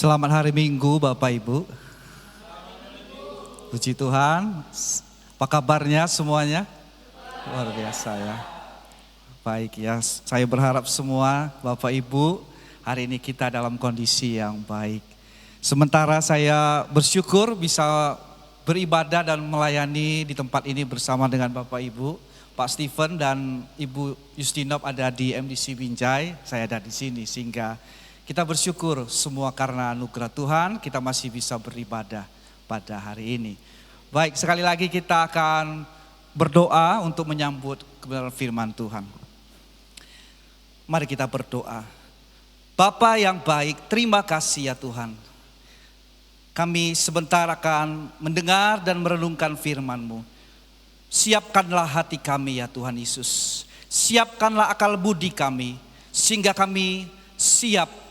Selamat hari Minggu Bapak Ibu. Puji Tuhan. Apa kabarnya semuanya? Luar biasa ya. Baik ya, saya berharap semua Bapak Ibu hari ini kita dalam kondisi yang baik. Sementara saya bersyukur bisa beribadah dan melayani di tempat ini bersama dengan Bapak Ibu. Pak Stephen dan Ibu Justinov ada di MDC Binjai, saya ada di sini sehingga kita bersyukur semua karena anugerah Tuhan kita masih bisa beribadah pada hari ini. Baik, sekali lagi kita akan berdoa untuk menyambut kebenaran firman Tuhan. Mari kita berdoa. Bapa yang baik, terima kasih ya Tuhan. Kami sebentar akan mendengar dan merenungkan firman-Mu. Siapkanlah hati kami ya Tuhan Yesus. Siapkanlah akal budi kami sehingga kami siap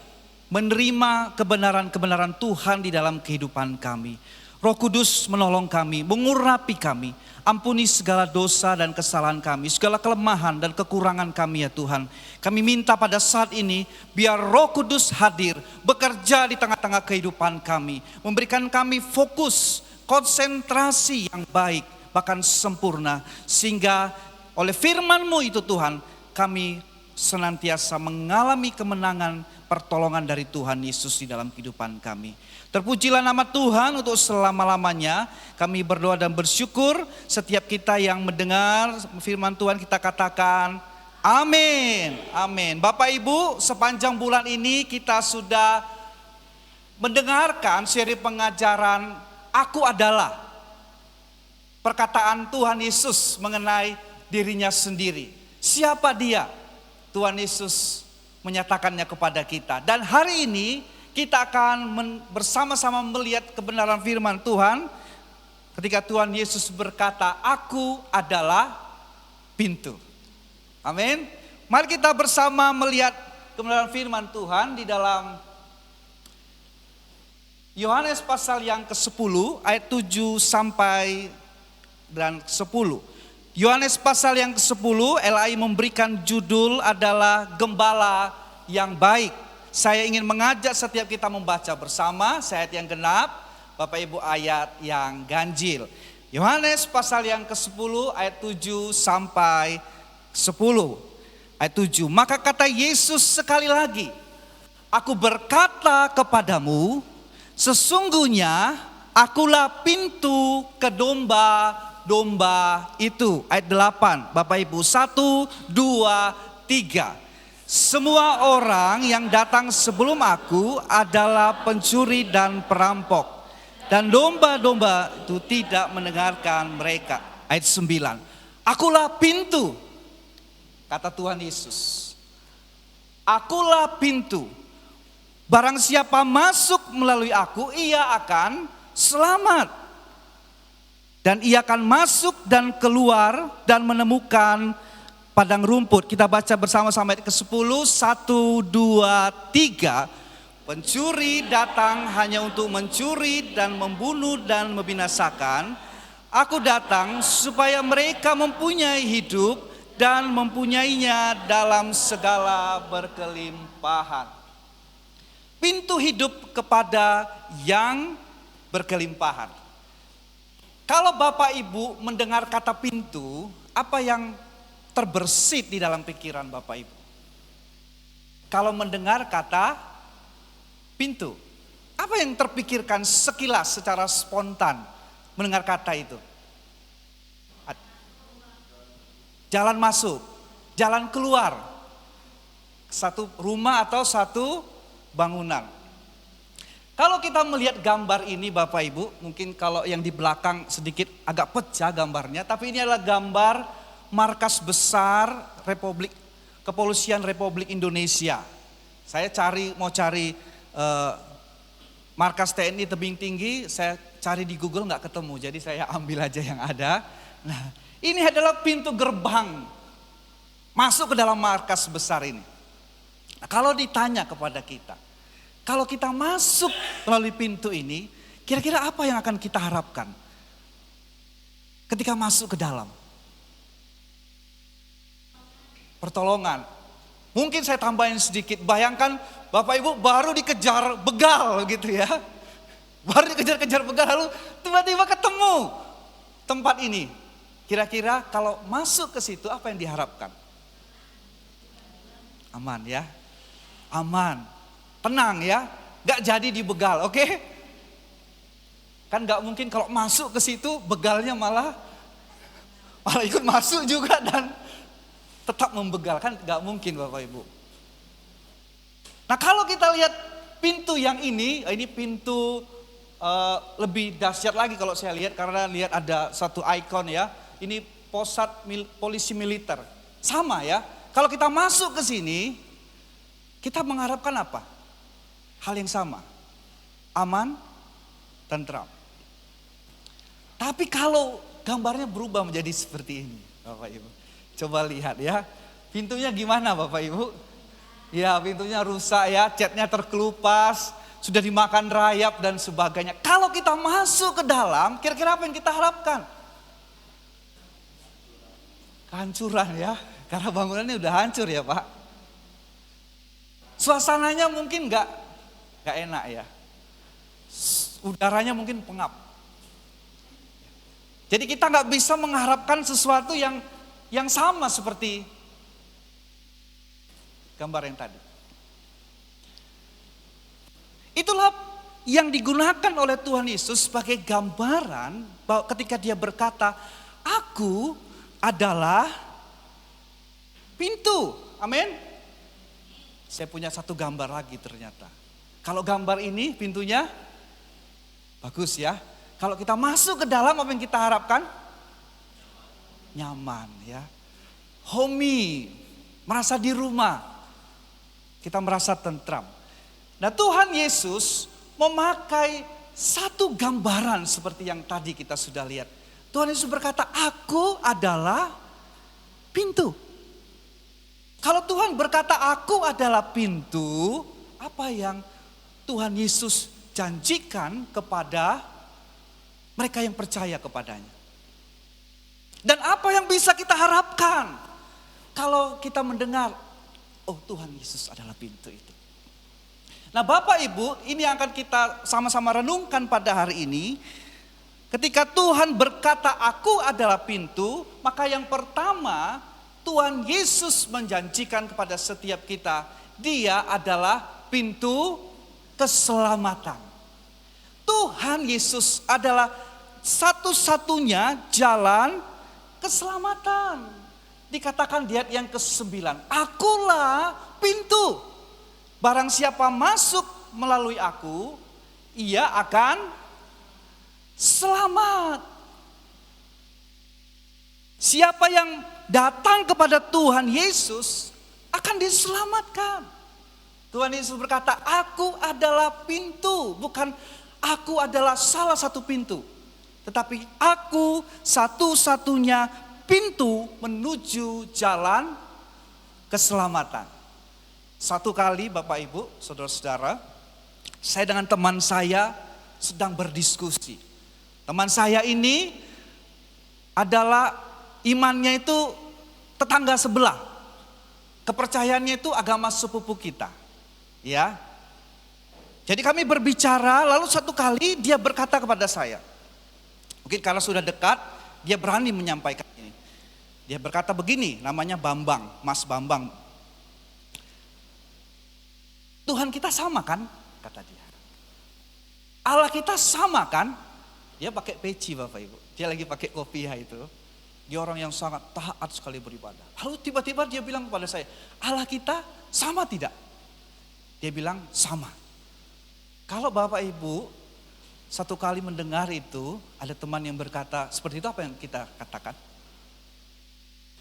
menerima kebenaran-kebenaran Tuhan di dalam kehidupan kami. Roh Kudus menolong kami, mengurapi kami. Ampuni segala dosa dan kesalahan kami, segala kelemahan dan kekurangan kami ya Tuhan. Kami minta pada saat ini biar Roh Kudus hadir, bekerja di tengah-tengah kehidupan kami. Memberikan kami fokus, konsentrasi yang baik, bahkan sempurna. Sehingga oleh firman-Mu itu Tuhan, kami senantiasa mengalami kemenangan, pertolongan dari Tuhan Yesus di dalam kehidupan kami. Terpujilah nama Tuhan untuk selama-lamanya. Kami berdoa dan bersyukur setiap kita yang mendengar firman Tuhan kita katakan amin. Amin. Bapak Ibu, sepanjang bulan ini kita sudah mendengarkan seri pengajaran Aku Adalah. Perkataan Tuhan Yesus mengenai dirinya sendiri. Siapa dia? Tuhan Yesus menyatakannya kepada kita. Dan hari ini kita akan bersama-sama melihat kebenaran firman Tuhan. Ketika Tuhan Yesus berkata, Aku adalah pintu. Amin. Mari kita bersama melihat kebenaran firman Tuhan di dalam Yohanes pasal yang ke-10 ayat 7 sampai dan 10. Yohanes pasal yang ke-10, LAI memberikan judul adalah Gembala yang Baik. Saya ingin mengajak setiap kita membaca bersama, ayat yang genap, Bapak Ibu ayat yang ganjil. Yohanes pasal yang ke-10 ayat 7 sampai 10. Ayat 7, maka kata Yesus sekali lagi, Aku berkata kepadamu, sesungguhnya akulah pintu ke domba itu. Ayat 8, Bapak Ibu, 1, 2, 3. Semua orang yang datang sebelum aku adalah pencuri dan perampok. Dan domba-domba itu tidak mendengarkan mereka. Ayat 9, Akulah pintu, kata Tuhan Yesus. Akulah pintu. Barang siapa masuk melalui aku, ia akan selamat. Dan ia akan masuk dan keluar dan menemukan padang rumput. Kita baca bersama-sama ayat ke-10, 1, 2, 3. Pencuri datang hanya untuk mencuri dan membunuh dan membinasakan. Aku datang supaya mereka mempunyai hidup dan mempunyainya dalam segala berkelimpahan. Pintu hidup kepada yang berkelimpahan. Kalau Bapak Ibu mendengar kata pintu, apa yang terbersit di dalam pikiran Bapak Ibu? Kalau mendengar kata pintu, apa yang terpikirkan sekilas secara spontan mendengar kata itu? Jalan masuk, jalan keluar, satu rumah atau satu bangunan. Kalau kita melihat gambar ini Bapak Ibu, mungkin kalau yang di belakang sedikit agak pecah gambarnya, tapi ini adalah gambar markas besar Kepolisian Republik Indonesia. Saya mau cari markas TNI tebing tinggi, saya cari di Google nggak ketemu, jadi saya ambil aja yang ada. Nah, ini adalah pintu gerbang masuk ke dalam markas besar ini. Nah, kalau ditanya kepada kita, kalau kita masuk melalui pintu ini, kira-kira apa yang akan kita harapkan ketika masuk ke dalam? Pertolongan. Mungkin saya tambahin sedikit, bayangkan Bapak Ibu baru dikejar begal gitu ya. Baru dikejar-kejar begal lalu tiba-tiba ketemu tempat ini. Kira-kira kalau masuk ke situ apa yang diharapkan? Aman ya. Aman. Tenang ya. Gak jadi dibegal, oke? Kan gak mungkin kalau masuk ke situ begalnya malah ikut masuk juga dan tetap membegal. Kan gak mungkin Bapak Ibu. Nah kalau kita lihat pintu yang ini pintu lebih dahsyat lagi kalau saya lihat. Karena lihat ada satu ikon ya. Ini polisi militer. Sama ya. Kalau kita masuk ke sini, kita mengharapkan apa? Hal yang sama. Aman, tentram. Tapi kalau gambarnya berubah menjadi seperti ini, Bapak Ibu. Coba lihat ya. Pintunya gimana Bapak Ibu? Ya pintunya rusak ya, catnya terkelupas, sudah dimakan rayap dan sebagainya. Kalau kita masuk ke dalam, kira-kira apa yang kita harapkan? Kehancuran ya, karena bangunannya udah hancur ya Pak. Suasananya mungkin gak enak ya. Udaranya mungkin pengap. Jadi kita nggak bisa mengharapkan sesuatu yang sama seperti gambar yang tadi. Itulah yang digunakan oleh Tuhan Yesus sebagai gambaran bahwa ketika dia berkata, aku adalah pintu. Amin. Saya punya satu gambar lagi ternyata. Kalau gambar ini pintunya bagus ya. Kalau kita masuk ke dalam apa yang kita harapkan? Nyaman ya. Homey, merasa di rumah. Kita merasa tentram. Nah Tuhan Yesus memakai satu gambaran seperti yang tadi kita sudah lihat. Tuhan Yesus berkata, aku adalah pintu. Kalau Tuhan berkata aku adalah pintu, apa yang Tuhan Yesus janjikan kepada mereka yang percaya kepadanya. Dan apa yang bisa kita harapkan kalau kita mendengar, oh Tuhan Yesus adalah pintu itu. Nah Bapak Ibu, ini yang akan kita sama-sama renungkan pada hari ini. Ketika Tuhan berkata aku adalah pintu, maka yang pertama Tuhan Yesus menjanjikan kepada setiap kita, dia adalah pintu keselamatan. Tuhan Yesus adalah satu-satunya jalan keselamatan. Dikatakan di ayat yang ke-9, akulah pintu. Barang siapa masuk melalui aku, ia akan selamat. Siapa yang datang kepada Tuhan Yesus akan diselamatkan. Tuhan Yesus berkata, aku adalah pintu, bukan aku adalah salah satu pintu. Tetapi aku satu-satunya pintu menuju jalan keselamatan. Satu kali Bapak Ibu, saudara-saudara, saya dengan teman saya sedang berdiskusi. Teman saya ini adalah imannya itu tetangga sebelah. Kepercayaannya itu agama sepupu kita. Ya. Jadi kami berbicara, lalu satu kali dia berkata kepada saya. Mungkin karena sudah dekat, dia berani menyampaikan ini. Dia berkata begini, namanya Bambang, Mas Bambang. Tuhan kita sama kan? Kata dia. Allah kita sama kan? Dia pakai peci Bapak Ibu. Dia lagi pakai kopiah itu. Dia orang yang sangat taat sekali beribadah. Lalu tiba-tiba dia bilang kepada saya, Allah kita sama tidak? Dia bilang sama. Kalau Bapak Ibu satu kali mendengar itu, ada teman yang berkata, seperti itu apa yang kita katakan?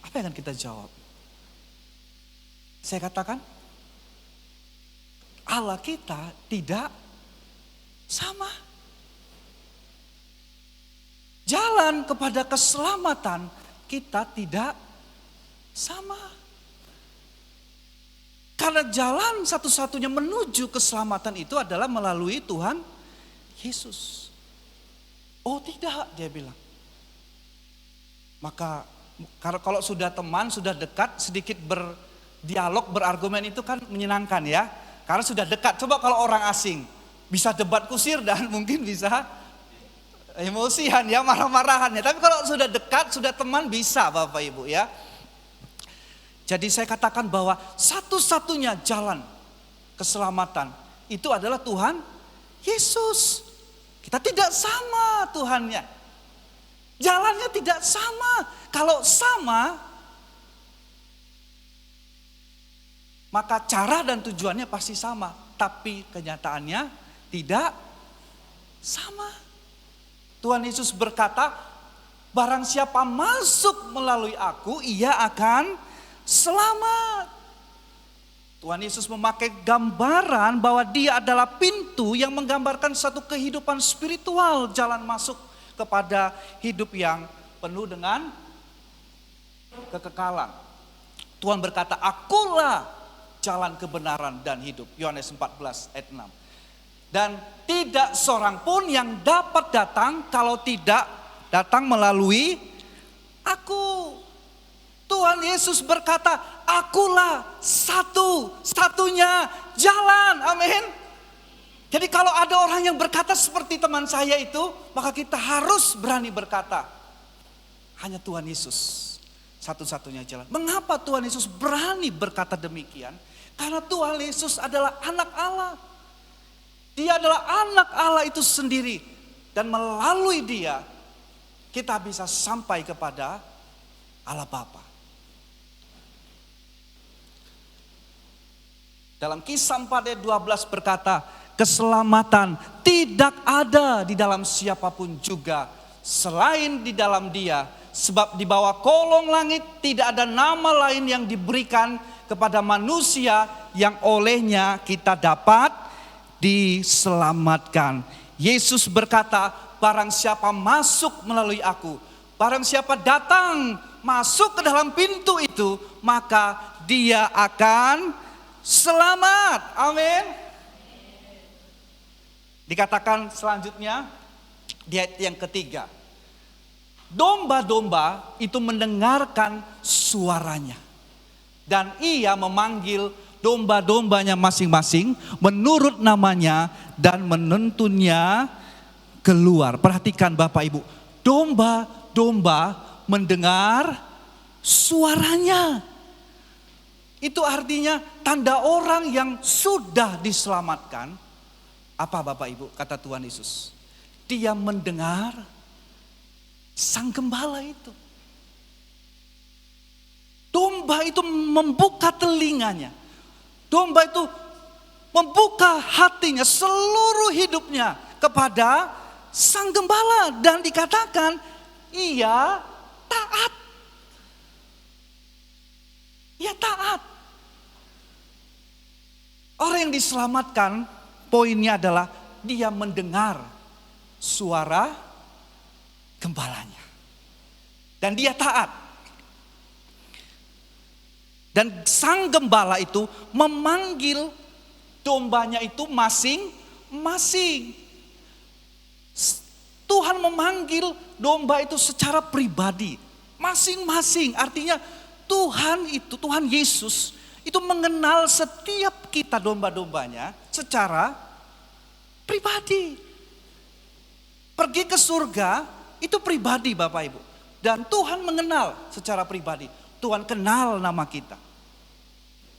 Apa yang akan kita jawab? Saya katakan, Allah kita tidak sama. Jalan kepada keselamatan kita tidak sama. Karena jalan satu-satunya menuju keselamatan itu adalah melalui Tuhan Yesus. Oh tidak, dia bilang. Maka kalau sudah teman, sudah dekat, sedikit berdialog, berargumen itu kan menyenangkan ya. Karena sudah dekat. Coba kalau orang asing bisa debat kusir dan mungkin bisa emosian ya, marah-marahan ya. Tapi kalau sudah dekat, sudah teman bisa Bapak Ibu ya. Jadi saya katakan bahwa satu-satunya jalan keselamatan itu adalah Tuhan Yesus. Kita tidak sama Tuhannya. Jalannya tidak sama. Kalau sama, maka cara dan tujuannya pasti sama. Tapi kenyataannya tidak sama. Tuhan Yesus berkata, barang siapa masuk melalui aku, ia akan selamat. Tuhan Yesus memakai gambaran bahwa dia adalah pintu yang menggambarkan satu kehidupan spiritual, jalan masuk kepada hidup yang penuh dengan kekekalan. Tuhan berkata, akulah jalan kebenaran dan hidup. Yohanes 14 ayat 6. Dan tidak seorang pun yang dapat datang kalau tidak datang melalui aku. Tuhan Yesus berkata, akulah satu-satunya jalan. Amin. Jadi kalau ada orang yang berkata seperti teman saya itu, maka kita harus berani berkata, hanya Tuhan Yesus satu-satunya jalan. Mengapa Tuhan Yesus berani berkata demikian? Karena Tuhan Yesus adalah anak Allah. Dia adalah anak Allah itu sendiri. Dan melalui dia, kita bisa sampai kepada Allah Bapa. Dalam Kisah 4 ayat 12 berkata, keselamatan tidak ada di dalam siapapun juga selain di dalam dia. Sebab di bawah kolong langit tidak ada nama lain yang diberikan kepada manusia yang olehnya kita dapat diselamatkan. Yesus berkata, barang siapa masuk melalui aku, barang siapa datang masuk ke dalam pintu itu, maka dia akan selamat. Amin. Dikatakan selanjutnya di ayat yang ketiga, domba-domba itu mendengarkan suaranya. Dan ia memanggil domba-dombanya masing-masing menurut namanya dan menuntunnya keluar. Perhatikan Bapak Ibu, domba-domba mendengar suaranya. Itu artinya tanda orang yang sudah diselamatkan. Apa Bapak Ibu kata Tuhan Yesus? Dia mendengar sang gembala itu. Domba itu membuka telinganya. Domba itu membuka hatinya, seluruh hidupnya kepada sang gembala. Dan dikatakan ia taat. Ia taat. Orang yang diselamatkan, poinnya adalah dia mendengar suara gembalanya. Dan dia taat. Dan sang gembala itu memanggil dombanya itu masing-masing. Tuhan memanggil domba itu secara pribadi. Masing-masing, artinya Tuhan Yesus itu mengenal setiap kita domba-dombanya secara pribadi. Pergi ke surga itu pribadi Bapak Ibu. Dan Tuhan mengenal secara pribadi. Tuhan kenal nama kita.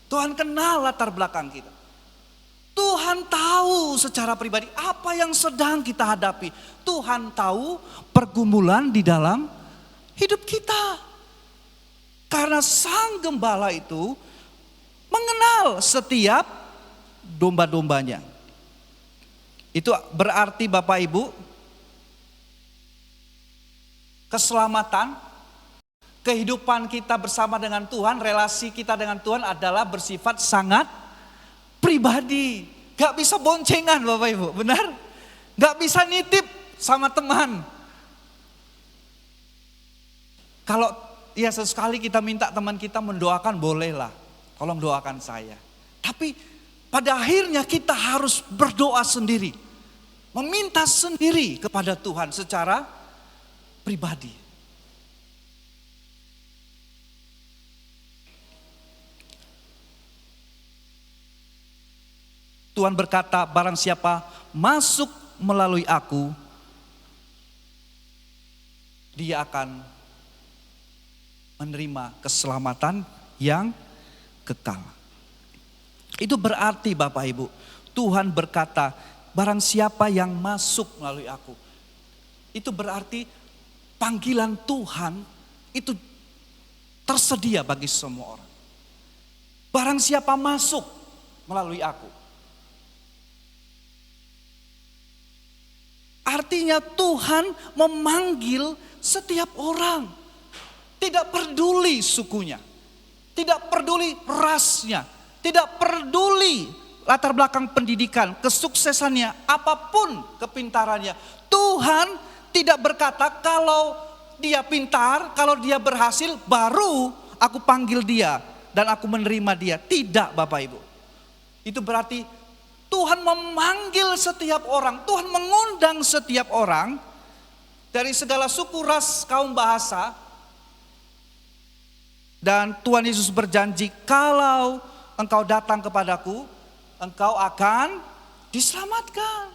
Tuhan kenal latar belakang kita. Tuhan tahu secara pribadi apa yang sedang kita hadapi. Tuhan tahu pergumulan di dalam hidup kita. Karena sang gembala itu mengenal setiap domba-dombanya. Itu berarti Bapak Ibu, keselamatan, kehidupan kita bersama dengan Tuhan, relasi kita dengan Tuhan adalah bersifat sangat pribadi. Gak bisa boncengan Bapak Ibu, benar? Gak bisa nitip sama teman. Kalau ya sesekali kita minta teman kita mendoakan, bolehlah. Tolong doakan saya. Tapi pada akhirnya kita harus berdoa sendiri. Meminta sendiri kepada Tuhan secara pribadi. Tuhan berkata, barang siapa masuk melalui aku, dia akan menerima keselamatan yang kekal. Itu berarti Bapak Ibu, Tuhan berkata, barang siapa yang masuk melalui aku. Itu berarti panggilan Tuhan itu tersedia bagi semua orang. Barang siapa masuk melalui aku. Artinya Tuhan memanggil setiap orang. Tidak peduli sukunya, tidak peduli rasnya, tidak peduli latar belakang pendidikan, kesuksesannya, apapun kepintarannya. Tuhan tidak berkata kalau dia pintar, kalau dia berhasil baru aku panggil dia dan aku menerima dia. Tidak Bapak Ibu. Itu berarti Tuhan memanggil setiap orang, Tuhan mengundang setiap orang dari segala suku, ras, kaum, bahasa. Dan Tuhan Yesus berjanji, kalau engkau datang kepadaku, engkau akan diselamatkan.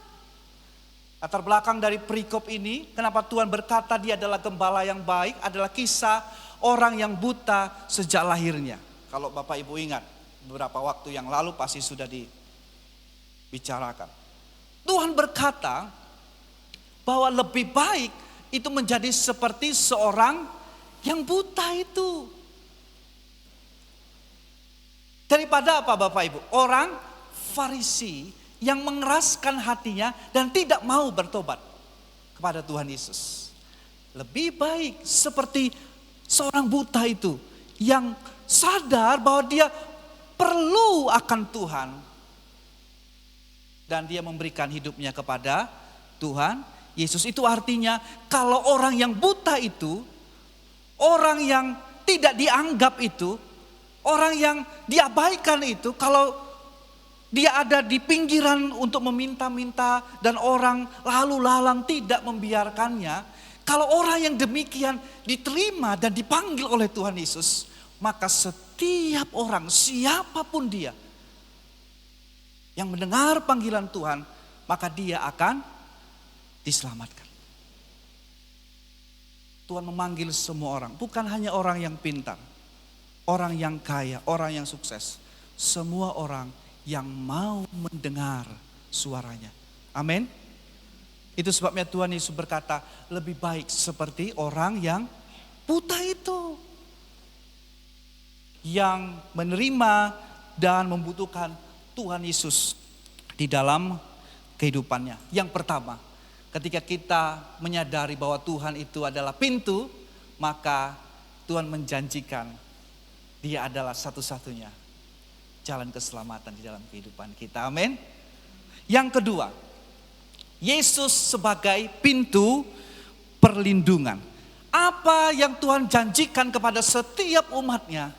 Latar belakang dari perikop ini, kenapa Tuhan berkata dia adalah gembala yang baik, adalah kisah orang yang buta sejak lahirnya. Kalau Bapak Ibu ingat, beberapa waktu yang lalu pasti sudah dibicarakan. Tuhan berkata bahwa lebih baik itu menjadi seperti seorang yang buta itu. Daripada apa Bapak Ibu? Orang Farisi yang mengeraskan hatinya dan tidak mau bertobat kepada Tuhan Yesus. Lebih baik seperti seorang buta itu yang sadar bahwa dia perlu akan Tuhan. Dan dia memberikan hidupnya kepada Tuhan Yesus. Itu artinya kalau orang yang buta itu, orang yang tidak dianggap itu, orang yang diabaikan itu, kalau dia ada di pinggiran untuk meminta-minta dan orang lalu lalang tidak membiarkannya. Kalau orang yang demikian diterima dan dipanggil oleh Tuhan Yesus, maka setiap orang, siapapun dia yang mendengar panggilan Tuhan, maka dia akan diselamatkan. Tuhan memanggil semua orang, bukan hanya orang yang pintar, orang yang kaya, orang yang sukses. Semua orang yang mau mendengar suaranya. Amin. Itu sebabnya Tuhan Yesus berkata, lebih baik seperti orang yang buta itu. Yang menerima dan membutuhkan Tuhan Yesus di dalam kehidupannya. Yang pertama, ketika kita menyadari bahwa Tuhan itu adalah pintu, maka Tuhan menjanjikan Dia adalah satu-satunya jalan keselamatan di dalam kehidupan kita. Amin. Yang kedua, Yesus sebagai pintu perlindungan. Apa yang Tuhan janjikan kepada setiap umatnya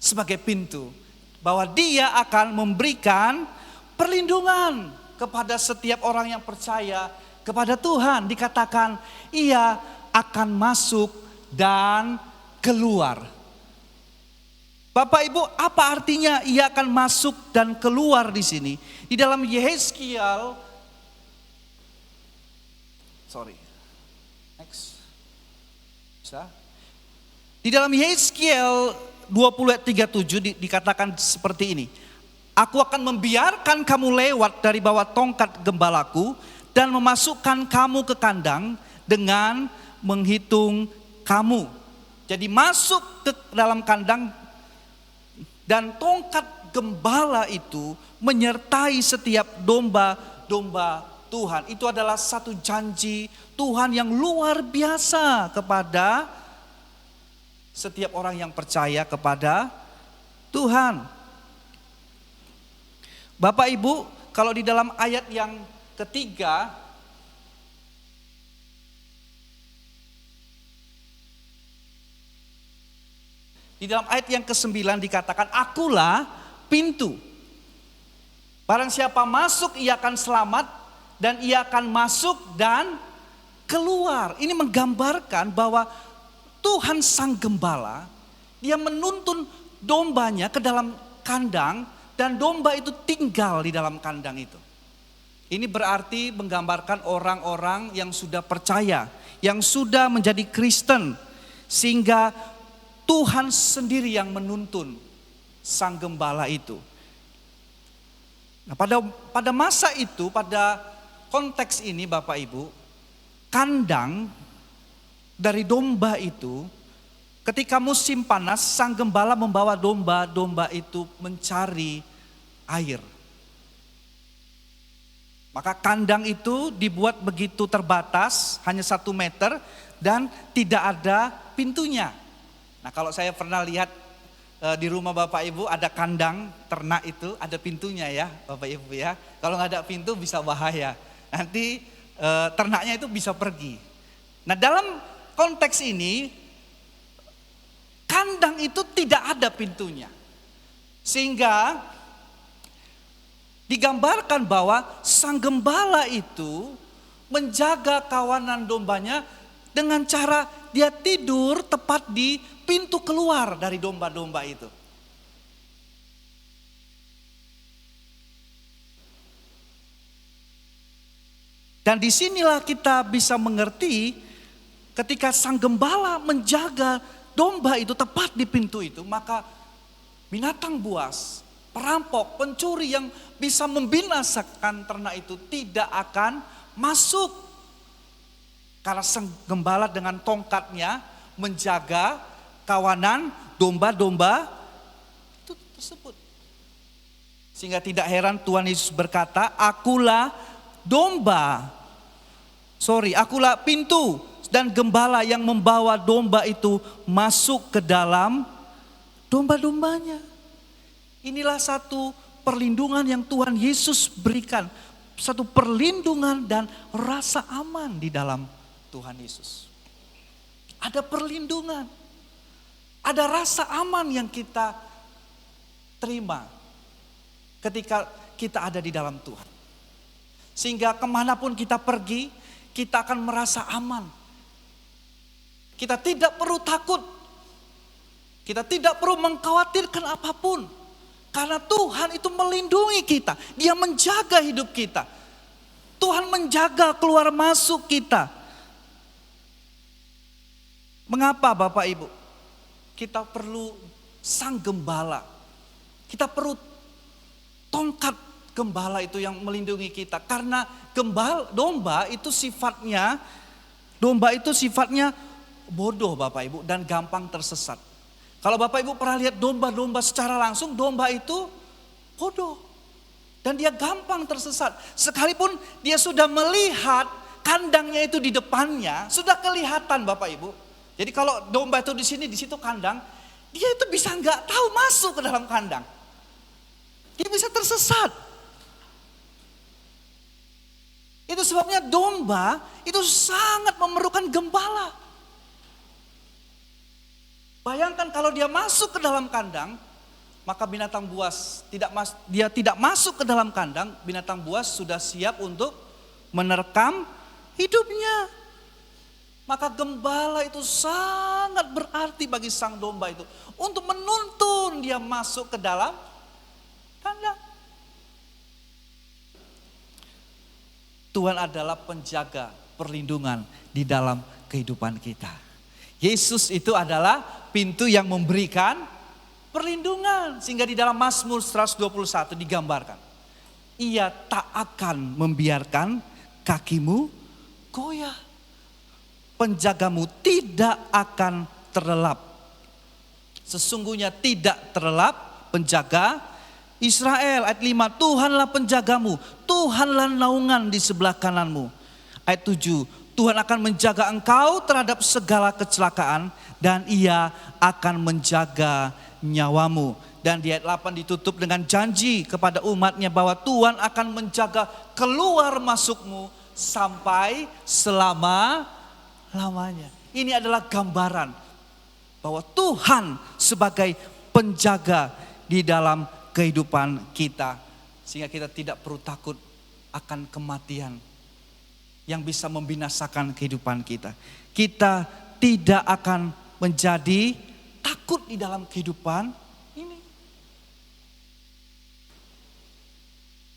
sebagai pintu? Bahwa Dia akan memberikan perlindungan kepada setiap orang yang percaya kepada Tuhan. Dikatakan Ia akan masuk dan keluar. Bapak Ibu, apa artinya Ia akan masuk dan keluar di sini? Di dalam Yehezkiel, di dalam Yehezkiel 20 ayat 37 dikatakan seperti ini. Aku akan membiarkan kamu lewat dari bawah tongkat gembalaku dan memasukkan kamu ke kandang dengan menghitung kamu. Jadi masuk ke dalam kandang. Dan tongkat gembala itu menyertai setiap domba-domba Tuhan. Itu adalah satu janji Tuhan yang luar biasa kepada setiap orang yang percaya kepada Tuhan. Bapak Ibu, kalau di dalam ayat yang ketiga, di dalam ayat yang ke-9 dikatakan, akulah pintu. Barang siapa masuk ia akan selamat dan ia akan masuk dan keluar. Ini menggambarkan bahwa Tuhan Sang Gembala, Dia menuntun dombanya ke dalam kandang, dan domba itu tinggal di dalam kandang itu. Ini berarti menggambarkan orang-orang yang sudah percaya, yang sudah menjadi Kristen, sehingga Tuhan sendiri yang menuntun sang gembala itu. Nah, pada masa itu, pada konteks ini Bapak Ibu, kandang dari domba itu, ketika musim panas, sang gembala membawa domba-domba itu mencari air. Maka kandang itu dibuat begitu terbatas, hanya 1 meter dan tidak ada pintunya. Nah, kalau saya pernah lihat di rumah Bapak Ibu ada kandang ternak itu, ada pintunya ya Bapak Ibu ya. Kalau nggak ada pintu bisa bahaya. Nanti ternaknya itu bisa pergi. Nah, dalam konteks ini kandang itu tidak ada pintunya. Sehingga digambarkan bahwa sang gembala itu menjaga kawanan dombanya dengan cara dia tidur tepat di pintu keluar dari domba-domba itu. Dan disinilah kita bisa mengerti ketika sang gembala menjaga domba itu tepat di pintu itu, maka binatang buas, perampok, pencuri yang bisa membinasakan ternak itu tidak akan masuk. Karena sang gembala dengan tongkatnya menjaga kawanan domba-domba itu tersebut. Sehingga tidak heran Tuhan Yesus berkata, akulah pintu dan gembala yang membawa domba itu masuk ke dalam domba-dombanya. Inilah satu perlindungan yang Tuhan Yesus berikan. Satu perlindungan dan rasa aman di dalam Tuhan Yesus. Ada perlindungan. Ada rasa aman yang kita terima ketika kita ada di dalam Tuhan. Sehingga kemanapun kita pergi, kita akan merasa aman. Kita tidak perlu takut. Kita tidak perlu mengkhawatirkan apapun. Karena Tuhan itu melindungi kita. Dia menjaga hidup kita. Tuhan menjaga keluar masuk kita. Mengapa Bapak Ibu? Kita perlu sang gembala. Kita perlu tongkat gembala itu yang melindungi kita. Karena domba itu sifatnya bodoh Bapak Ibu dan gampang tersesat. Kalau Bapak Ibu pernah lihat domba-domba secara langsung, domba itu bodoh. Dan dia gampang tersesat. Sekalipun dia sudah melihat kandangnya itu di depannya, sudah kelihatan Bapak Ibu. Jadi kalau domba itu di sini, di situ kandang, dia itu bisa nggak tahu masuk ke dalam kandang. Dia bisa tersesat. Itu sebabnya domba itu sangat memerlukan gembala. Bayangkan kalau dia masuk ke dalam kandang, maka binatang buas dia tidak masuk ke dalam kandang, binatang buas sudah siap untuk menerkam hidupnya. Maka gembala itu sangat berarti bagi sang domba itu untuk menuntun dia masuk ke dalam kandang. Tuhan adalah penjaga perlindungan di dalam kehidupan kita. Yesus itu adalah pintu yang memberikan perlindungan. Sehingga di dalam Mazmur 121 digambarkan, Ia tak akan membiarkan kakimu goyah. Penjagamu tidak akan terlelap. Sesungguhnya tidak terlelap penjaga Israel. Ayat 5, Tuhanlah penjagamu, Tuhanlah naungan di sebelah kananmu. Ayat 7, Tuhan akan menjaga engkau terhadap segala kecelakaan dan Ia akan menjaga nyawamu. Dan di ayat 8 ditutup dengan janji kepada umatnya bahwa Tuhan akan menjaga keluar masukmu sampai selama-lamanya. Ini adalah gambaran bahwa Tuhan sebagai penjaga di dalam kehidupan kita. Sehingga kita tidak perlu takut akan kematian yang bisa membinasakan kehidupan kita. Kita tidak akan menjadi takut di dalam kehidupan ini.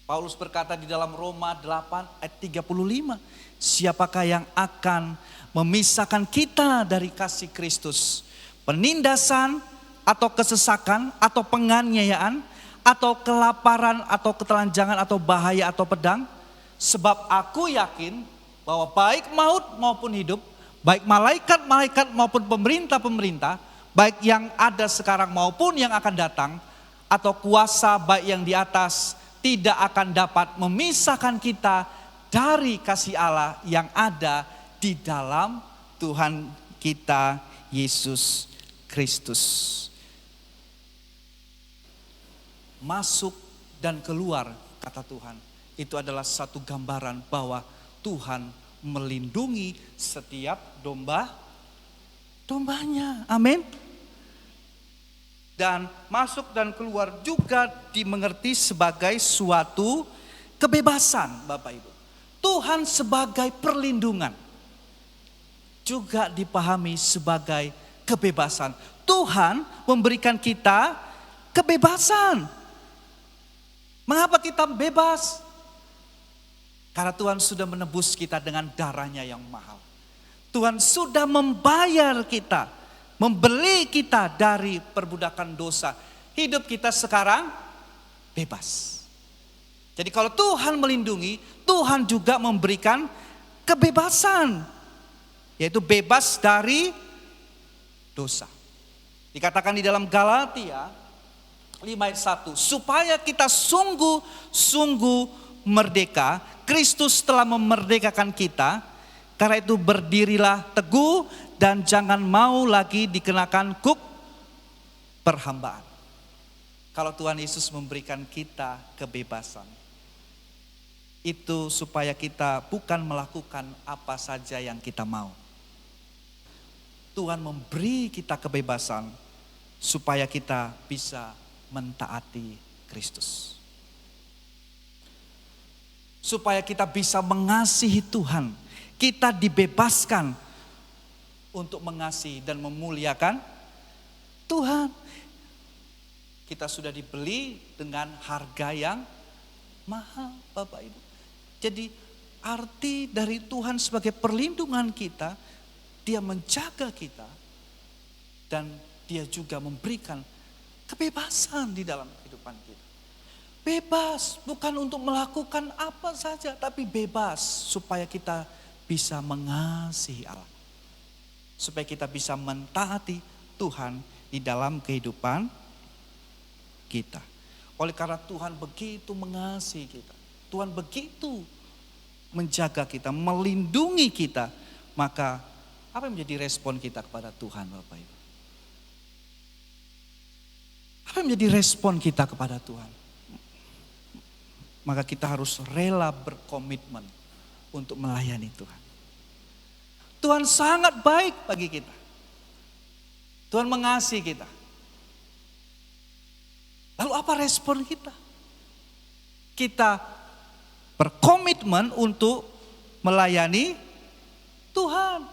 Paulus berkata di dalam Roma 8 ayat 35, siapakah yang akan memisahkan kita dari kasih Kristus? Penindasan atau kesesakan atau penganiayaan atau kelaparan atau ketelanjangan atau bahaya atau pedang? Sebab aku yakin bahwa baik maut maupun hidup, baik malaikat-malaikat maupun pemerintah-pemerintah, baik yang ada sekarang maupun yang akan datang, atau kuasa baik yang di atas, tidak akan dapat memisahkan kita dari kasih Allah yang ada di dalam Tuhan kita Yesus Kristus. Masuk dan keluar, kata Tuhan, itu adalah satu gambaran bahwa Tuhan melindungi setiap dombanya. Amin. Dan masuk dan keluar juga dimengerti sebagai suatu kebebasan, Bapak Ibu. Tuhan sebagai perlindungan juga dipahami sebagai kebebasan. Tuhan memberikan kita kebebasan. Mengapa kita bebas? Karena Tuhan sudah menebus kita dengan darahnya yang mahal. Tuhan sudah membayar kita, membeli kita dari perbudakan dosa. Hidup kita sekarang bebas. Jadi kalau Tuhan melindungi, Tuhan juga memberikan kebebasan. Yaitu bebas dari dosa. Dikatakan di dalam Galatia 5 ayat 1. Supaya kita sungguh-sungguh merdeka, Kristus telah memerdekakan kita. Karena itu berdirilah teguh dan jangan mau lagi dikenakan kuk perhambaan. Kalau Tuhan Yesus memberikan kita kebebasan, itu supaya kita bukan melakukan apa saja yang kita mau. Tuhan memberi kita kebebasan supaya kita bisa mentaati Kristus. Supaya kita bisa mengasihi Tuhan. Kita dibebaskan untuk mengasihi dan memuliakan Tuhan. Kita sudah dibeli dengan harga yang mahal, Bapak Ibu. Jadi arti dari Tuhan sebagai perlindungan kita, Dia menjaga kita dan Dia juga memberikan kebebasan di dalam kehidupan kita. Bebas bukan untuk melakukan apa saja, tapi bebas supaya kita bisa mengasihi Allah. Supaya kita bisa mentaati Tuhan di dalam kehidupan kita. Oleh karena Tuhan begitu mengasihi kita, Tuhan begitu menjaga kita, melindungi kita, maka apa yang menjadi respon kita kepada Tuhan, Bapak Ibu? Apa yang menjadi respon kita kepada Tuhan? Maka kita harus rela berkomitmen untuk melayani Tuhan. Tuhan sangat baik bagi kita. Tuhan mengasihi kita. Lalu apa respon kita? Kita berkomitmen untuk melayani Tuhan.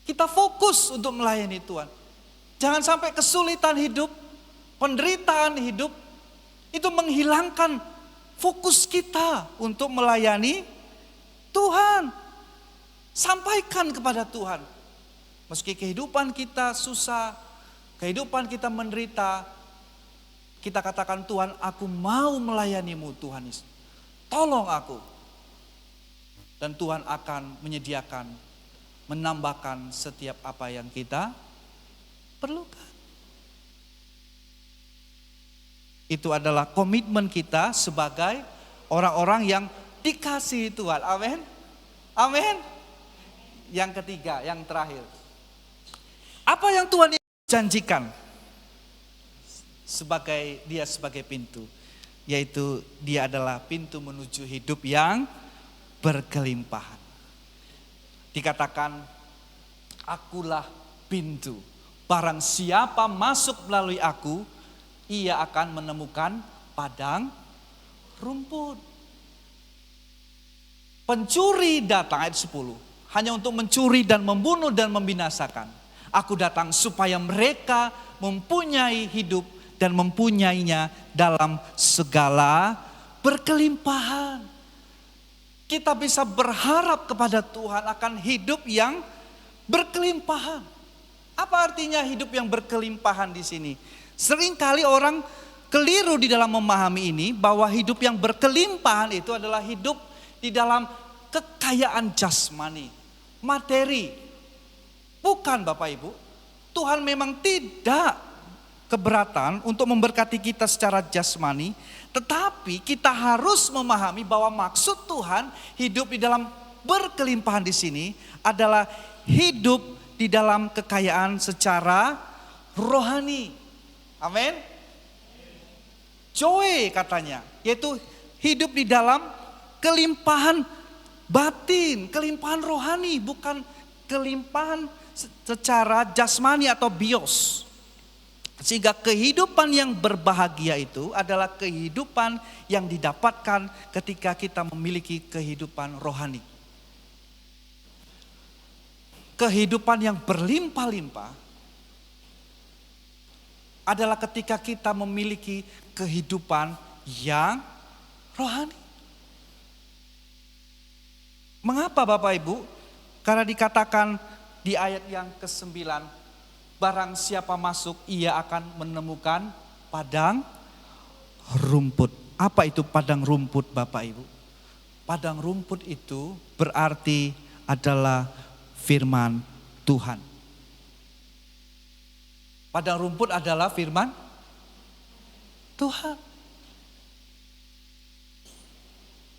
Kita fokus untuk melayani Tuhan. Jangan sampai kesulitan hidup, penderitaan hidup, itu menghilangkan fokus kita untuk melayani Tuhan. Sampaikan kepada Tuhan. Meski kehidupan kita susah, kehidupan kita menderita, kita katakan, Tuhan, aku mau melayanimu, Tuhan Yesus. Tolong aku. Dan Tuhan akan menyediakan, menambahkan setiap apa yang kita perlukan. Itu adalah komitmen kita sebagai orang-orang yang dikasihi Tuhan. Amin. Amin. Yang ketiga, yang terakhir. Apa yang Tuhan janjikan sebagai Dia sebagai pintu, yaitu Dia adalah pintu menuju hidup yang berkelimpahan. Dikatakan, akulah pintu. Barang siapa masuk melalui aku, ia akan menemukan padang rumput. Pencuri datang, ayat 10. Hanya untuk mencuri dan membunuh dan membinasakan. Aku datang supaya mereka mempunyai hidup dan mempunyainya dalam segala berkelimpahan. Kita bisa berharap kepada Tuhan akan hidup yang berkelimpahan. Apa artinya hidup yang berkelimpahan di sini? Seringkali orang keliru di dalam memahami ini bahwa hidup yang berkelimpahan itu adalah hidup di dalam kekayaan jasmani, materi. Bukan Bapak Ibu, Tuhan memang tidak keberatan untuk memberkati kita secara jasmani, tetapi kita harus memahami bahwa maksud Tuhan hidup di dalam berkelimpahan di sini adalah hidup di dalam kekayaan secara rohani. Amin. Joy katanya, yaitu hidup di dalam kelimpahan batin, kelimpahan rohani, bukan kelimpahan secara jasmani atau bios. Sehingga kehidupan yang berbahagia itu adalah kehidupan yang didapatkan ketika kita memiliki kehidupan rohani. Kehidupan yang berlimpah-limpah adalah ketika kita memiliki kehidupan yang rohani. Mengapa Bapak Ibu? Karena dikatakan di ayat yang ke-9, barang siapa masuk ia akan menemukan padang rumput. Apa itu padang rumput Bapak Ibu? Padang rumput itu berarti adalah firman Tuhan. Padang rumput adalah firman Tuhan.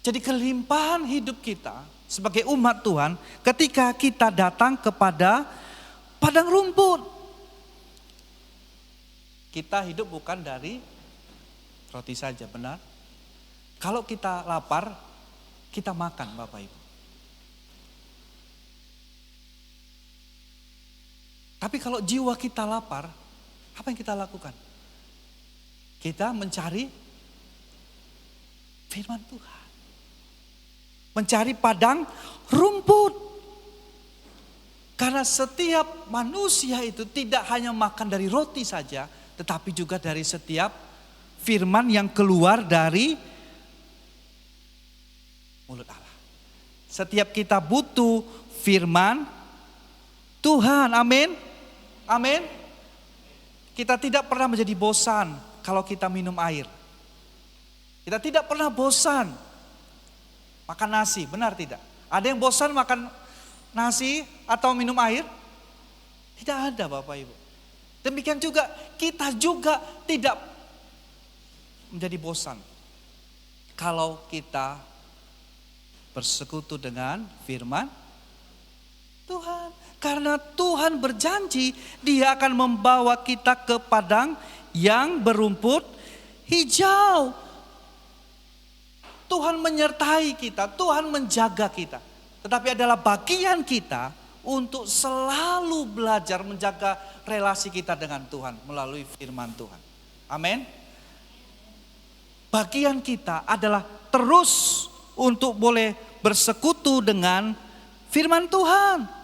Jadi kelimpahan hidup kita sebagai umat Tuhan ketika kita datang kepada padang rumput. Kita hidup bukan dari roti saja, benar? Kalau kita lapar, kita makan Bapak Ibu. Tapi kalau jiwa kita lapar, apa yang kita lakukan? Kita mencari firman Tuhan. Mencari padang rumput. Karena setiap manusia itu tidak hanya makan dari roti saja, tetapi juga dari setiap firman yang keluar dari mulut Allah. Setiap kita butuh firman Tuhan, amin. Amin. Kita tidak pernah menjadi bosan kalau kita minum air. Kita tidak pernah bosan makan nasi, benar tidak? Ada yang bosan makan nasi atau minum air? Tidak ada Bapak Ibu. Demikian juga kita juga tidak menjadi bosan kalau kita bersekutu dengan firman Tuhan. Karena Tuhan berjanji Dia akan membawa kita ke padang yang berumput hijau. Tuhan menyertai kita, Tuhan menjaga kita. Tetapi adalah bagian kita untuk selalu belajar menjaga relasi kita dengan Tuhan melalui firman Tuhan. Amin. Bagian kita adalah terus untuk boleh bersekutu dengan firman Tuhan.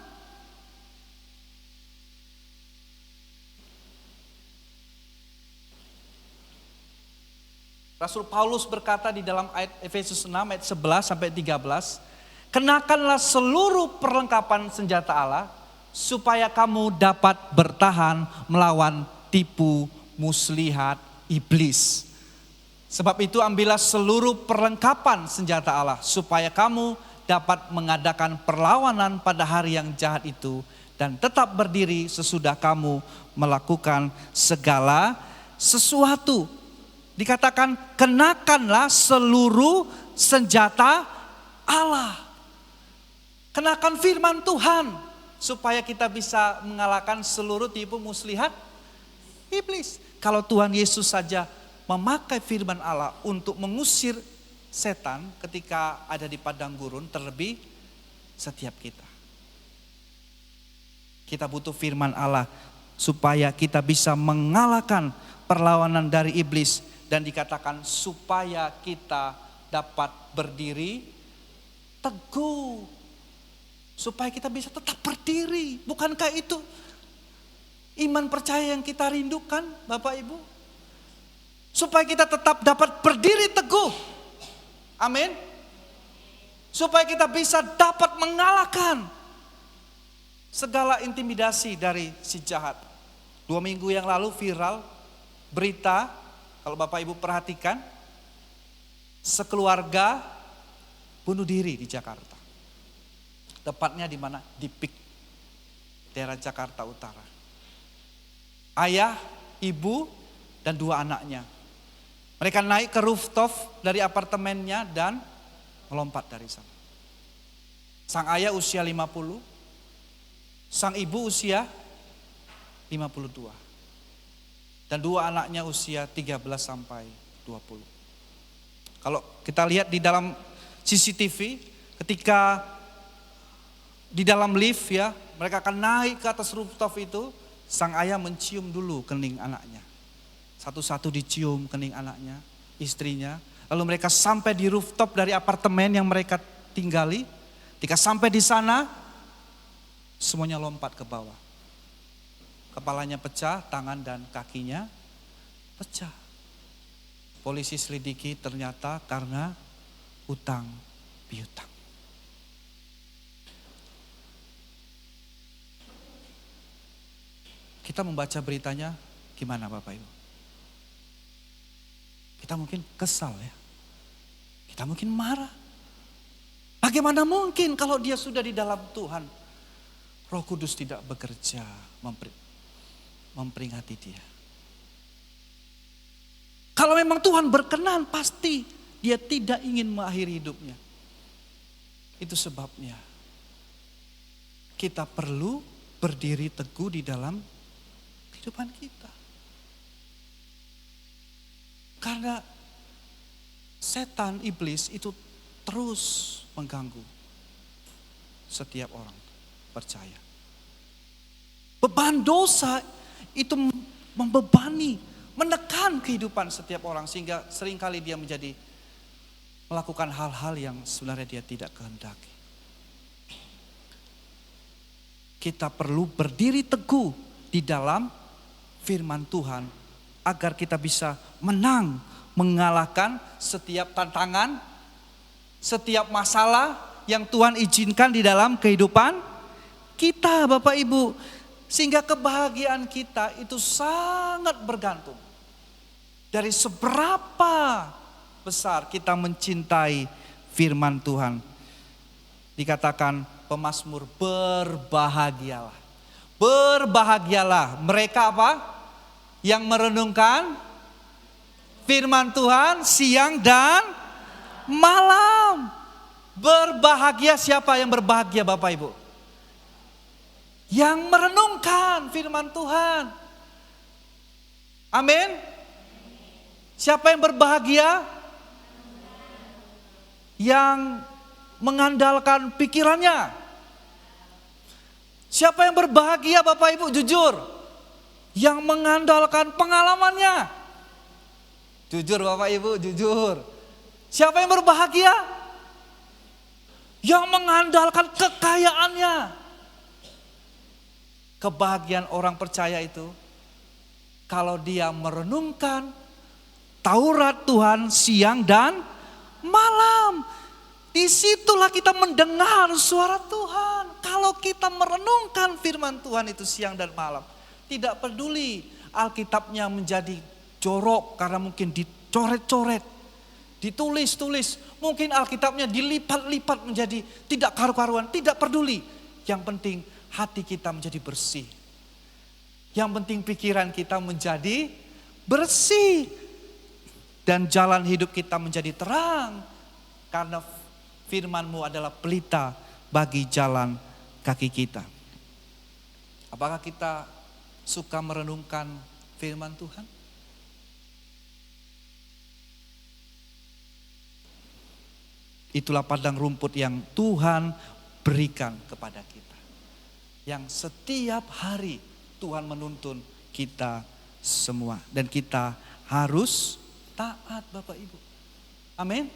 Rasul Paulus berkata di dalam ayat Efesus 6 ayat 11 sampai 13, kenakanlah seluruh perlengkapan senjata Allah supaya kamu dapat bertahan melawan tipu muslihat iblis. Sebab itu ambillah seluruh perlengkapan senjata Allah supaya kamu dapat mengadakan perlawanan pada hari yang jahat itu dan tetap berdiri sesudah kamu melakukan segala sesuatu. Dikatakan kenakanlah seluruh senjata Allah. Kenakan firman Tuhan supaya kita bisa mengalahkan seluruh tipu muslihat iblis. Kalau Tuhan Yesus saja memakai firman Allah untuk mengusir setan ketika ada di padang gurun, terlebih setiap kita. Kita butuh firman Allah supaya kita bisa mengalahkan perlawanan dari iblis. Dan dikatakan supaya kita dapat berdiri teguh. Supaya kita bisa tetap berdiri. Bukankah itu iman percaya yang kita rindukan Bapak Ibu? Supaya kita tetap dapat berdiri teguh. Amin. Supaya kita bisa dapat mengalahkan segala intimidasi dari si jahat. 2 minggu yang lalu viral berita, kalau Bapak Ibu perhatikan, sekeluarga bunuh diri di Jakarta. Tepatnya di mana? Di PIK, daerah Jakarta Utara. Ayah, ibu, dan 2 anaknya. Mereka naik ke rooftop dari apartemennya dan melompat dari sana. Sang ayah usia 50, sang ibu usia 52. Dan 2 anaknya usia 13 sampai 20. Kalau kita lihat di dalam CCTV, ketika di dalam lift ya, mereka akan naik ke atas rooftop itu, sang ayah mencium dulu kening anaknya. Satu-satu dicium kening anaknya, istrinya. Lalu mereka sampai di rooftop dari apartemen yang mereka tinggali. Ketika sampai di sana, semuanya lompat ke bawah. Kepalanya pecah, tangan dan kakinya pecah. Polisi selidiki ternyata karena hutang piutang. Kita membaca beritanya gimana Bapak Ibu? Kita mungkin kesal ya. Kita mungkin marah. Bagaimana mungkin kalau dia sudah di dalam Tuhan, Roh Kudus tidak bekerja memperingati dia. Kalau memang Tuhan berkenan, pasti dia tidak ingin mengakhiri hidupnya. Itu sebabnya kita perlu berdiri teguh di dalam kehidupan kita. Karena setan, iblis itu terus mengganggu setiap orang percaya. Beban dosa itu membebani, menekan kehidupan setiap orang sehingga seringkali dia menjadi melakukan hal-hal yang sebenarnya dia tidak kehendaki. Kita perlu berdiri teguh di dalam firman Tuhan agar kita bisa menang, mengalahkan setiap tantangan, setiap masalah yang Tuhan izinkan di dalam kehidupan kita Bapak Ibu. Sehingga kebahagiaan kita itu sangat bergantung dari seberapa besar kita mencintai firman Tuhan. Dikatakan pemazmur, berbahagialah. Berbahagialah mereka apa? Yang merenungkan firman Tuhan siang dan malam. Berbahagia siapa yang berbahagia Bapak Ibu? Yang merenungkan firman Tuhan. Amin. Siapa yang berbahagia? Yang mengandalkan pikirannya. Siapa yang berbahagia Bapak Ibu jujur? Yang mengandalkan pengalamannya. Jujur Bapak Ibu, jujur. Siapa yang berbahagia? Yang mengandalkan kekayaannya. Kebahagiaan orang percaya itu kalau dia merenungkan Taurat Tuhan siang dan malam. Disitulah kita mendengar suara Tuhan. Kalau kita merenungkan firman Tuhan itu siang dan malam. Tidak peduli Alkitabnya menjadi jorok karena mungkin dicoret-coret, ditulis-tulis. Mungkin Alkitabnya dilipat-lipat menjadi tidak karu-karuan, tidak peduli. Yang penting hati kita menjadi bersih. Yang penting pikiran kita menjadi bersih. Dan jalan hidup kita menjadi terang. Karena firman-Mu adalah pelita bagi jalan kaki kita. Apakah kita suka merenungkan firman Tuhan? Itulah padang rumput yang Tuhan berikan kepada kita. Yang setiap hari Tuhan menuntun kita semua. Dan kita harus taat Bapak Ibu. Amin.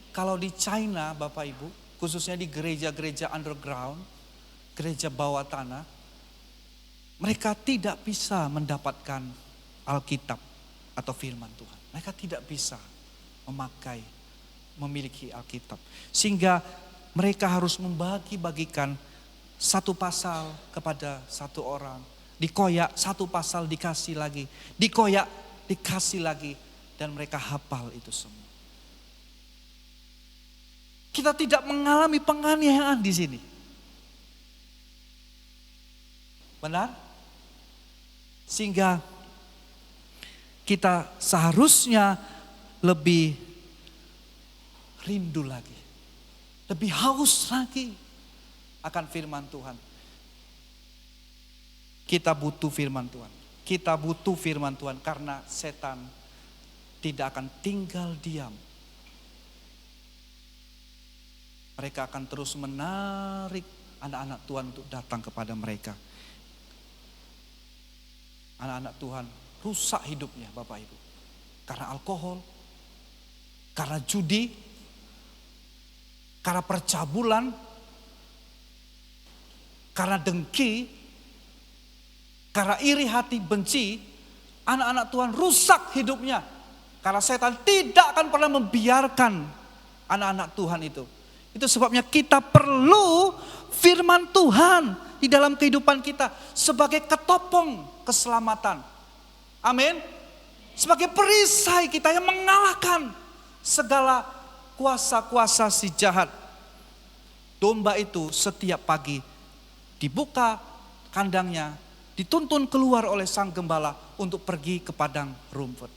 Kalau di China Bapak Ibu, khususnya di gereja-gereja underground, gereja bawah tanah, mereka tidak bisa mendapatkan Alkitab atau firman Tuhan. Mereka tidak bisa memakai memiliki Alkitab. Sehingga mereka harus membagi-bagikan satu pasal kepada satu orang. Dikoyak satu pasal dikasih lagi. Dikoyak dikasih lagi. Dan mereka hafal itu semua. Kita tidak mengalami penganiayaan di sini. Benar? Sehingga kita seharusnya lebih rindu lagi. Lebih haus lagi akan firman Tuhan. Kita butuh firman Tuhan. Kita butuh firman Tuhan karena setan tidak akan tinggal diam. Mereka akan terus menarik anak-anak Tuhan untuk datang kepada mereka. Anak-anak Tuhan rusak hidupnya Bapak Ibu. Karena alkohol, karena judi, karena percabulan, karena dengki, karena iri hati benci, anak-anak Tuhan rusak hidupnya. Karena setan tidak akan pernah membiarkan anak-anak Tuhan itu. Itu sebabnya kita perlu firman Tuhan di dalam kehidupan kita sebagai ketopong keselamatan. Amin. Sebagai perisai kita yang mengalahkan segala kuasa-kuasa si jahat. Domba itu setiap pagi dibuka kandangnya, dituntun keluar oleh sang gembala untuk pergi ke padang rumput.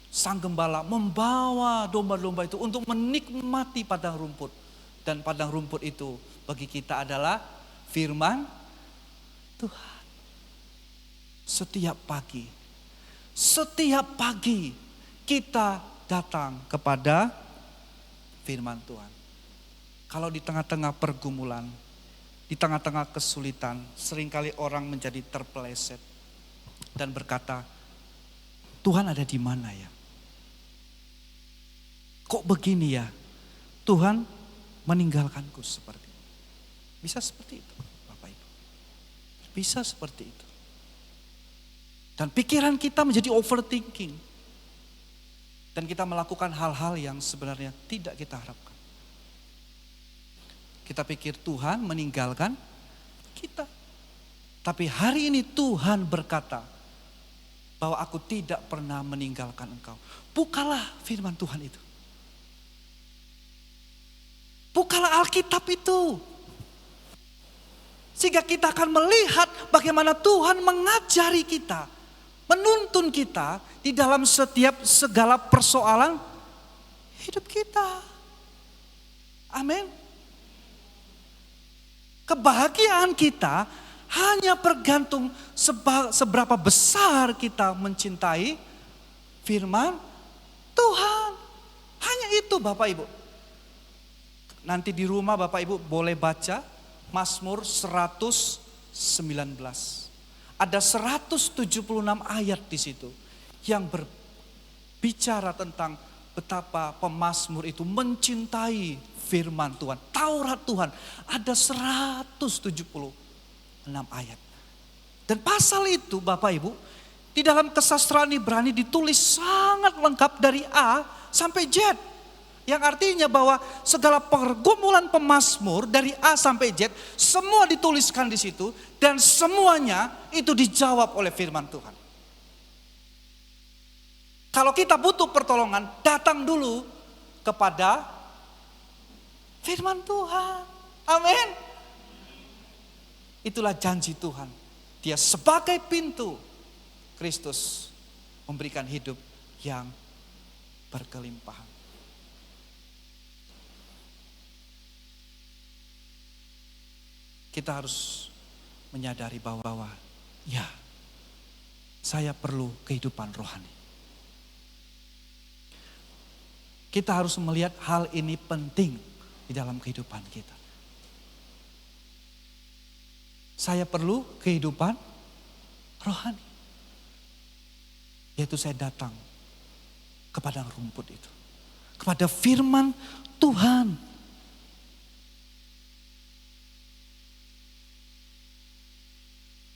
Sang gembala membawa domba-domba itu untuk menikmati padang rumput. Dan padang rumput itu bagi kita adalah firman Tuhan. Setiap pagi kita datang kepada firman Tuhan. Kalau di tengah-tengah pergumulan, di tengah-tengah kesulitan, seringkali orang menjadi terpeleset dan berkata, Tuhan ada di mana ya? Kok begini ya? Tuhan meninggalkanku seperti ini. Bisa seperti itu Bapak Ibu. Bisa seperti itu. Dan pikiran kita menjadi overthinking. Dan kita melakukan hal-hal yang sebenarnya tidak kita harapkan. Kita pikir Tuhan meninggalkan kita. Tapi hari ini Tuhan berkata bahwa aku tidak pernah meninggalkan engkau. Bukalah firman Tuhan itu. Bukalah Alkitab itu. Sehingga kita akan melihat bagaimana Tuhan mengajari kita. Menuntun kita di dalam setiap segala persoalan hidup kita. Amin. Kebahagiaan kita hanya bergantung seberapa besar kita mencintai firman Tuhan. Hanya itu Bapak Ibu. Nanti di rumah Bapak Ibu boleh baca Mazmur 119. Ada 176 ayat di situ yang berbicara tentang betapa pemazmur itu mencintai firman Tuhan. Taurat Tuhan ada 176 ayat. Dan pasal itu Bapak Ibu di dalam kesastraan Ibrani ditulis sangat lengkap dari A sampai Z. Yang artinya bahwa segala pergumulan pemazmur dari A sampai Z semua dituliskan di situ dan semuanya itu dijawab oleh firman Tuhan. Kalau kita butuh pertolongan, datang dulu kepada firman Tuhan. Amin. Itulah janji Tuhan. Dia sebagai pintu, Kristus memberikan hidup yang berkelimpahan. Kita harus menyadari bahwa ya, saya perlu kehidupan rohani. Kita harus melihat hal ini penting di dalam kehidupan kita. Saya perlu kehidupan rohani. Yaitu saya datang ke padang rumput itu. Kepada firman Tuhan.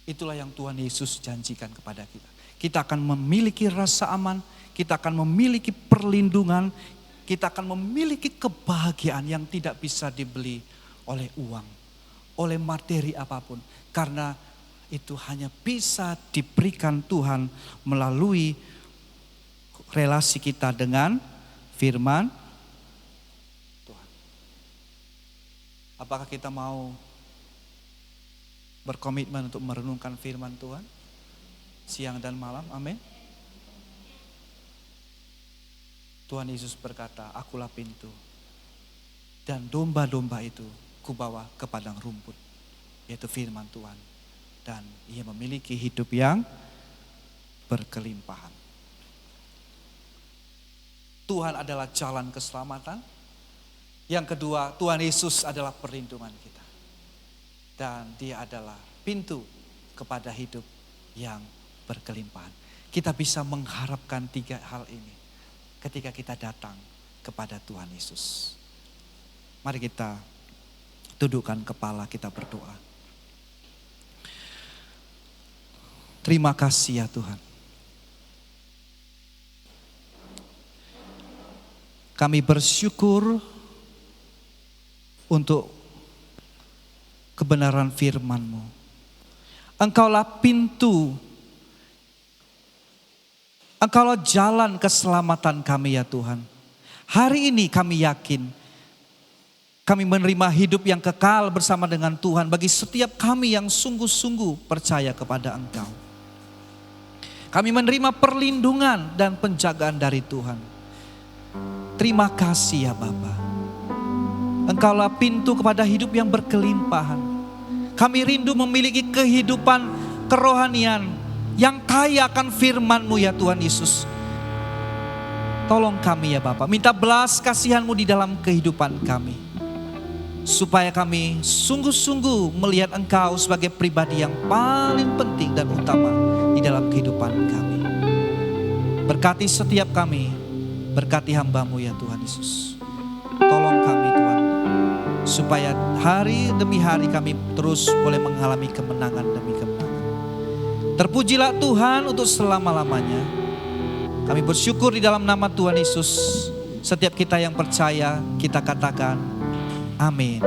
Itulah yang Tuhan Yesus janjikan kepada kita. Kita akan memiliki rasa aman, kita akan memiliki perlindungan, kita akan memiliki kebahagiaan yang tidak bisa dibeli oleh uang, oleh materi apapun. Karena itu hanya bisa diberikan Tuhan melalui relasi kita dengan firman Tuhan. Apakah kita mau berkomitmen untuk merenungkan firman Tuhan siang dan malam? Amin. Tuhan Yesus berkata, akulah pintu, dan domba-domba itu kubawa ke padang rumput, yaitu firman Tuhan. Dan ia memiliki hidup yang berkelimpahan. Tuhan adalah jalan keselamatan. Yang kedua, Tuhan Yesus adalah perlindungan kita. Dan dia adalah pintu kepada hidup yang berkelimpahan. Kita bisa mengharapkan 3 hal ini ketika kita datang kepada Tuhan Yesus. Mari kita dudukkan kepala, kita berdoa. Terima kasih ya Tuhan. Kami bersyukur untuk kebenaran firman-Mu. Engkaulah pintu, Engkaulah jalan keselamatan kami ya Tuhan. Hari ini kami yakin kami menerima hidup yang kekal bersama dengan Tuhan bagi setiap kami yang sungguh-sungguh percaya kepada Engkau. Kami menerima perlindungan dan penjagaan dari Tuhan. Terima kasih ya Bapa. Engkaulah pintu kepada hidup yang berkelimpahan. Kami rindu memiliki kehidupan kerohanian yang kaya akan firman-Mu ya Tuhan Yesus. Tolong kami ya Bapa, minta belas kasihan-Mu di dalam kehidupan kami. Supaya kami sungguh-sungguh melihat Engkau sebagai pribadi yang paling penting dan utama di dalam kehidupan kami. Berkati setiap kami, berkati hamba-Mu ya Tuhan Yesus. Tolong kami Tuhan, supaya hari demi hari kami terus boleh mengalami kemenangan demi kemenangan. Terpujilah Tuhan untuk selama-lamanya. Kami bersyukur di dalam nama Tuhan Yesus. Setiap kita yang percaya, kita katakan amin.